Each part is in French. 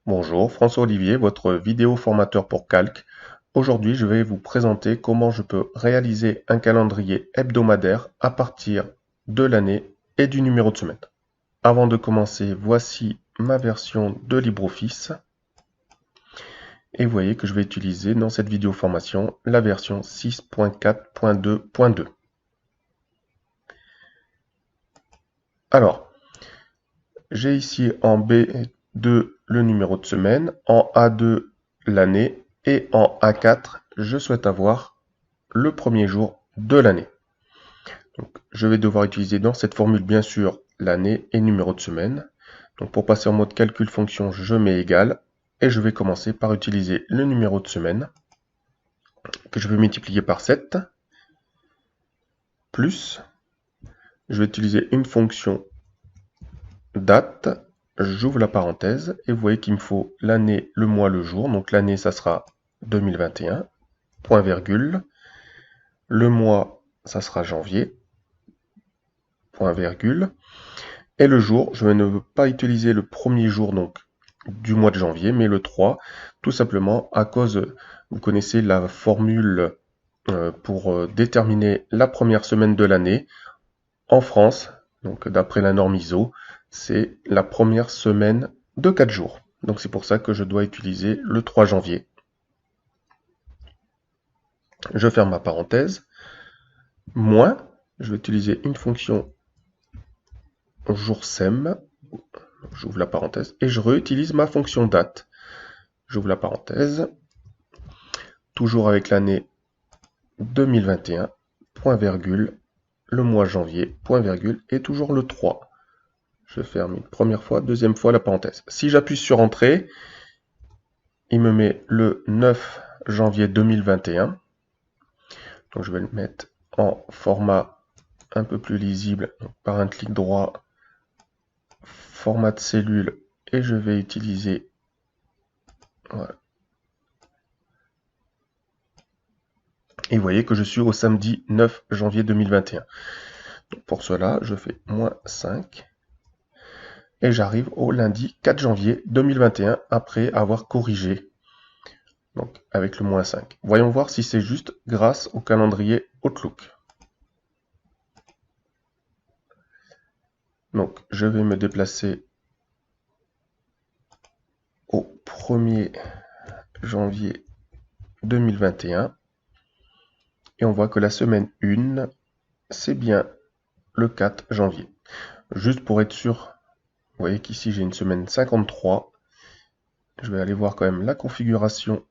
Bonjour, François Olivier, votre vidéo formateur pour Calc. Aujourd'hui, je vais vous présenter comment je peux réaliser un calendrier hebdomadaire à partir de l'année et du numéro de semaine. Avant de commencer, voici ma version de LibreOffice. Et vous voyez que je vais utiliser dans cette vidéo formation la version 6.4.2.2. Alors, j'ai ici en B2 le numéro de semaine, en A2 l'année et en A4, je souhaite avoir le premier jour de l'année. Donc, je vais devoir utiliser dans cette formule bien sûr l'année et numéro de semaine. Donc, pour passer en mode calcul fonction, je mets égal et je vais commencer par utiliser le numéro de semaine que je vais multiplier par 7 plus je vais utiliser une fonction date, j'ouvre la parenthèse et vous voyez qu'il me faut l'année, le mois, le jour. Donc l'année, ça sera 2021, point virgule. Le mois, ça sera janvier, point virgule. Et le jour, je ne veux pas utiliser le premier jour donc du mois de janvier, mais le 3, tout simplement à cause, vous connaissez la formule pour déterminer la première semaine de l'année. En France, donc d'après la norme ISO, c'est la première semaine de 4 jours. Donc c'est pour ça que je dois utiliser le 3 janvier. Je ferme ma parenthèse. Moins, je vais utiliser une fonction jour-sem. J'ouvre la parenthèse et je réutilise ma fonction date. J'ouvre la parenthèse. Toujours avec l'année 2021, point virgule, le mois janvier, point virgule, et toujours le 3. Je ferme une première fois, deuxième fois la parenthèse. Si j'appuie sur Entrée, il me met le 9 janvier 2021. Donc je vais le mettre en format un peu plus lisible. Donc, par un clic droit, format de cellule, et je vais utiliser voilà. Et vous voyez que je suis au samedi 9 janvier 2021. Donc pour cela, je fais -5. Et j'arrive au lundi 4 janvier 2021 après avoir corrigé. Donc avec le -5. Voyons voir si c'est juste grâce au calendrier Outlook. Donc je vais me déplacer au 1er janvier 2021. Et on voit que la semaine 1, c'est bien le 4 janvier. Juste pour être sûr, vous voyez qu'ici j'ai une semaine 53. Je vais aller voir quand même la configuration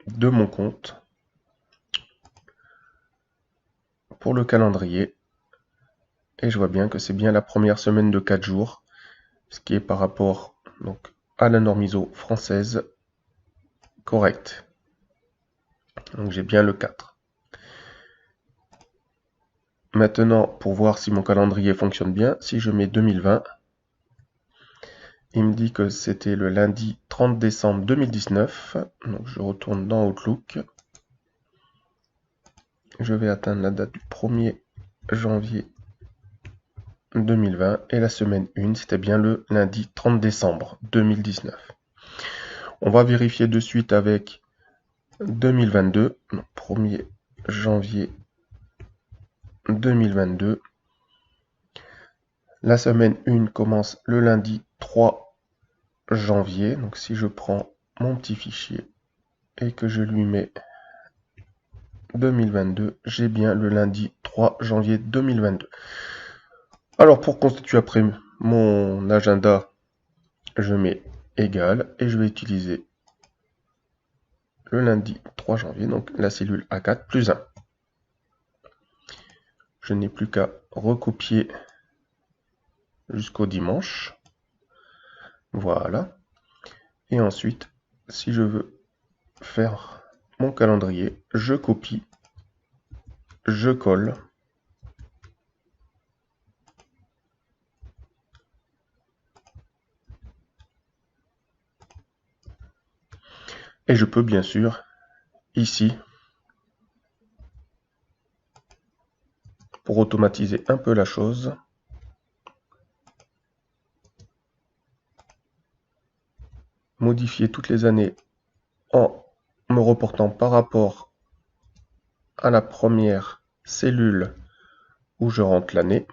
de mon compte pour le calendrier. Et je vois bien que c'est bien la première semaine de 4 jours, ce qui est par rapport donc, à la norme ISO française correcte. Donc j'ai bien le 4. Maintenant, pour voir si mon calendrier fonctionne bien, si je mets 2020, il me dit que c'était le lundi 30 décembre 2019. Donc je retourne dans Outlook. Je vais atteindre la date du 1er janvier 2020 et la semaine 1, c'était bien le lundi 30 décembre 2019. On va vérifier de suite avec 2022, donc 1er janvier 2022. La semaine 1 commence le lundi 3 janvier. Donc si je prends mon petit fichier et que je lui mets 2022, j'ai bien le lundi 3 janvier 2022. Alors pour constituer après mon agenda, je mets égal et je vais utiliser le lundi 3 janvier, donc la cellule A4 plus 1. Je n'ai plus qu'à recopier jusqu'au dimanche. Voilà. Et ensuite, si je veux faire mon calendrier, je copie, je colle. Et je peux bien sûr, ici, pour automatiser un peu la chose, modifier toutes les années en me reportant par rapport à la première cellule où je rentre l'année.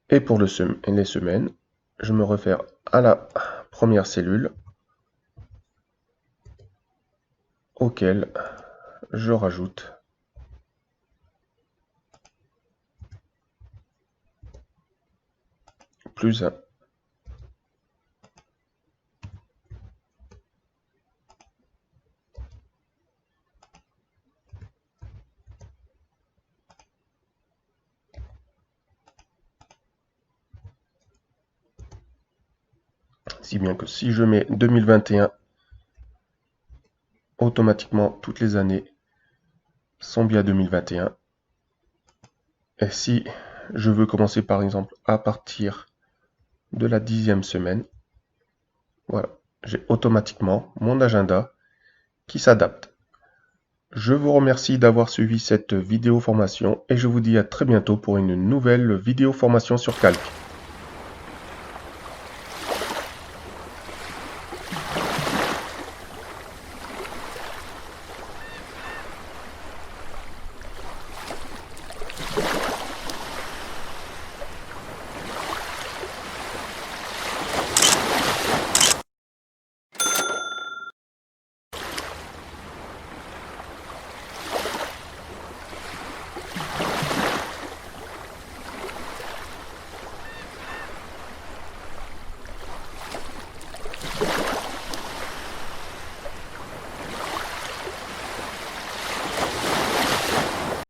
Et pour les semaines, je me réfère à la première cellule auquel je rajoute plus 1. Si bien que si je mets 2021, automatiquement toutes les années sont bien 2021. Et si je veux commencer par exemple à partir de la 10e semaine, voilà, j'ai automatiquement mon agenda qui s'adapte. Je vous remercie d'avoir suivi cette vidéo formation et je vous dis à très bientôt pour une nouvelle vidéo formation sur Calc.